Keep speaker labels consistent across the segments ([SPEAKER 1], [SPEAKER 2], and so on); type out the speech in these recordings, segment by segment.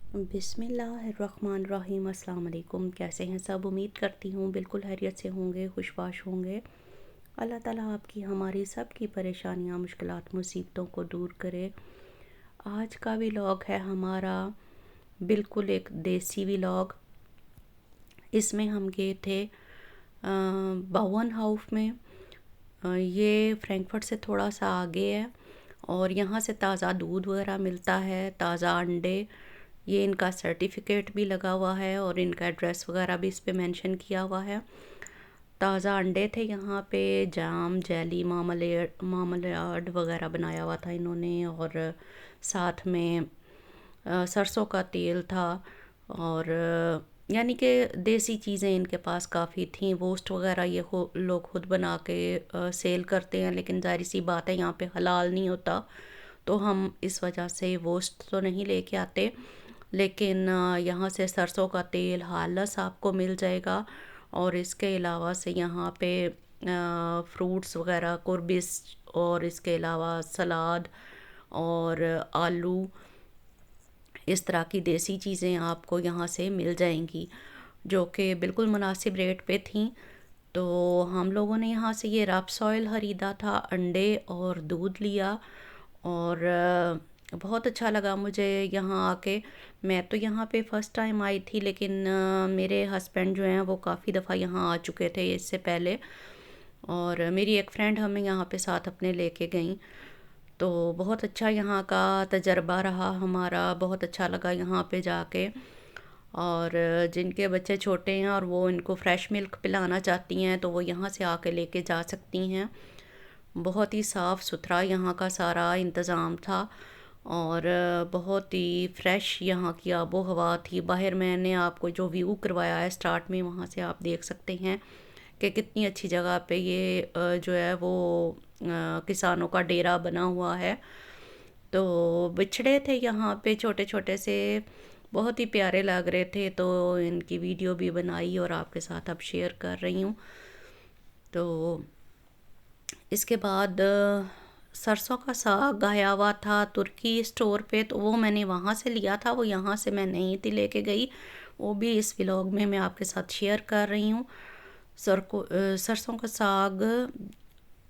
[SPEAKER 1] बिस्मिल्लाहिर्रहमानिर्रहीम। अस्सलाम वालेकुम। कैसे हैं सब? उम्मीद करती हूँ बिल्कुल खैरियत से होंगे, खुशबाश होंगे। अल्लाह ताला आपकी हमारी सब की परेशानियाँ, मुश्किलात, मुसीबतों को दूर करे। आज का व्लॉग है हमारा बिल्कुल एक देसी व्लॉग। इसमें हम गए थे बावन हाउस में। ये फ्रैंकफर्ट से थोड़ा सा आगे है और यहाँ से ताज़ा दूध वगैरह मिलता है, ताज़ा अंडे। ये इनका सर्टिफिकेट भी लगा हुआ है और इनका एड्रेस वगैरह भी इस पे मेंशन किया हुआ है। ताज़ा अंडे थे यहाँ पे, जाम, जेली, मामलेड वगैरह बनाया हुआ था इन्होंने। और साथ में सरसों का तेल था। और यानी कि देसी चीज़ें इनके पास काफ़ी थी। वोस्ट वगैरह ये लोग खुद बना के सेल करते हैं, लेकिन जाहिर सी बात है यहाँ पे हलाल नहीं होता, तो हम इस वजह से वोस्ट तो नहीं लेके आते। लेकिन यहाँ से सरसों का तेल हालस आपको मिल जाएगा। और इसके अलावा से यहाँ पे फ्रूट्स वगैरह, कुरबिस, और इसके अलावा सलाद और आलू, इस तरह की देसी चीज़ें आपको यहाँ से मिल जाएंगी जो कि बिल्कुल मुनासिब रेट पे थी। तो हम लोगों ने यहाँ से ये रप्स ऑयल ख़रीदा था, अंडे और दूध लिया। और बहुत अच्छा लगा मुझे यहाँ आके। मैं तो यहाँ पे फ़र्स्ट टाइम आई थी, लेकिन मेरे हस्बैंड जो हैं वो काफ़ी दफ़ा यहाँ आ चुके थे इससे पहले। और मेरी एक फ्रेंड हमें यहाँ पे साथ अपने लेके गई। तो बहुत अच्छा यहाँ का तजर्बा रहा हमारा, बहुत अच्छा लगा यहाँ पे जाके। और जिनके बच्चे छोटे हैं और वो इनको फ्रेश मिल्क पिलाना चाहती हैं तो वो यहाँ से आके लेके जा सकती हैं। बहुत ही साफ़ सुथरा यहाँ का सारा इंतज़ाम था और बहुत ही फ्रेश यहाँ की आबो हवा थी। बाहर मैंने आपको जो व्यू करवाया है स्टार्ट में, वहाँ से आप देख सकते हैं कि कितनी अच्छी जगह पे ये जो है वो किसानों का डेरा बना हुआ है। तो बिछड़े थे यहाँ पे छोटे छोटे से, बहुत ही प्यारे लग रहे थे, तो इनकी वीडियो भी बनाई और आपके साथ अब शेयर कर रही हूँ। तो इसके बाद सरसों का साग आया हुआ था तुर्की स्टोर पे, तो वो मैंने वहाँ से लिया था, वो यहाँ से मैं नहीं थी लेके गई। वो भी इस व्लॉग में मैं आपके साथ शेयर कर रही हूँ। सरसों का साग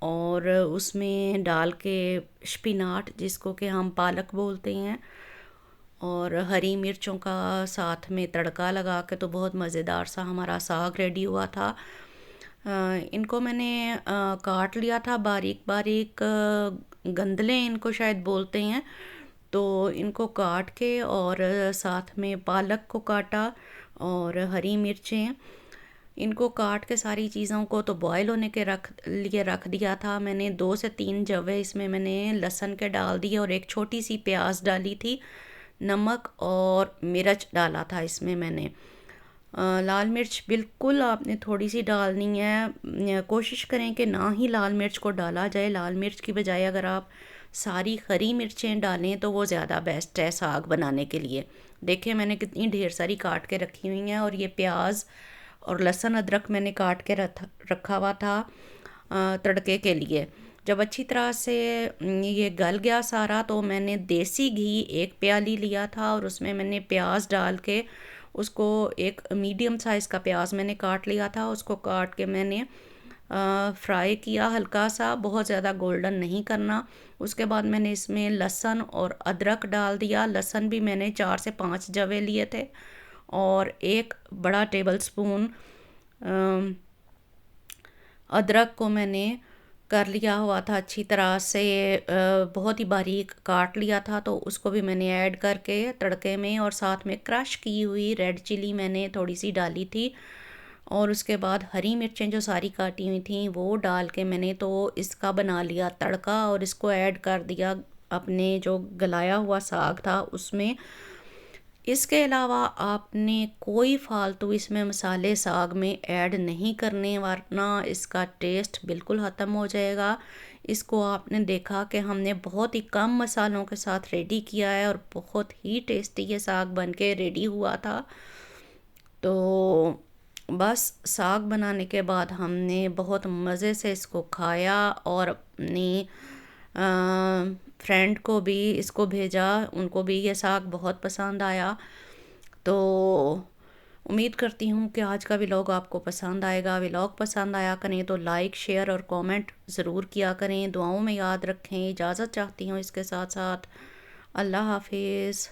[SPEAKER 1] और उसमें डाल के शपिनाट, जिसको कि हम पालक बोलते हैं, और हरी मिर्चों का साथ में तड़का लगा के तो बहुत मज़ेदार सा हमारा साग रेडी हुआ था। इनको मैंने काट लिया था बारीक बारीक, गंदले इनको शायद बोलते हैं। तो इनको काट के और साथ में पालक को काटा और हरी मिर्चें, इनको काट के सारी चीज़ों को तो बॉयल होने के रख दिया था मैंने। 2 से 3 जवे इसमें मैंने लहसुन के डाल दिए और एक छोटी सी प्याज डाली थी। नमक और मिर्च डाला था इसमें मैंने। लाल मिर्च बिल्कुल आपने थोड़ी सी डालनी है। कोशिश करें कि ना ही लाल मिर्च को डाला जाए। लाल मिर्च की बजाय अगर आप सारी हरी मिर्चें डालें तो वो ज़्यादा बेस्ट है साग बनाने के लिए। देखिए मैंने कितनी ढेर सारी काट के रखी हुई हैं। और ये प्याज और लहसुन अदरक मैंने काट के रखा हुआ था तड़के के लिए। जब अच्छी तरह से ये गल गया सारा, तो मैंने देसी घी 1 प्याली लिया था और उसमें मैंने प्याज डाल के उसको, एक मीडियम साइज़ का प्याज मैंने काट लिया था, उसको काट के मैंने फ्राई किया हल्का सा, बहुत ज़्यादा गोल्डन नहीं करना। उसके बाद मैंने इसमें लहसुन और अदरक डाल दिया। लहसुन भी मैंने 4 से 5 जवे लिए थे और 1 बड़ा टेबल स्पून अदरक को मैंने कर लिया हुआ था अच्छी तरह से, बहुत ही बारीक काट लिया था, तो उसको भी मैंने ऐड करके तड़के में, और साथ में क्रश की हुई रेड चिली मैंने थोड़ी सी डाली थी। और उसके बाद हरी मिर्चें जो सारी काटी हुई थी वो डाल के मैंने तो इसका बना लिया तड़का और इसको ऐड कर दिया अपने जो गलाया हुआ साग था उसमें। इसके अलावा आपने कोई फालतू इसमें मसाले साग में ऐड नहीं करने, वरना इसका टेस्ट बिल्कुल ख़त्म हो जाएगा। इसको आपने देखा कि हमने बहुत ही कम मसालों के साथ रेडी किया है और बहुत ही टेस्टी ये साग बन के रेडी हुआ था। तो बस साग बनाने के बाद हमने बहुत मज़े से इसको खाया और अपनी फ्रेंड को भी इसको भेजा, उनको भी ये साग बहुत पसंद आया। तो उम्मीद करती हूँ कि आज का व्लॉग आपको पसंद आएगा। व्लॉग पसंद आया करें तो लाइक शेयर और कमेंट ज़रूर किया करें। दुआओं में याद रखें। इजाज़त चाहती हूँ इसके साथ साथ। अल्लाह हाफिज़।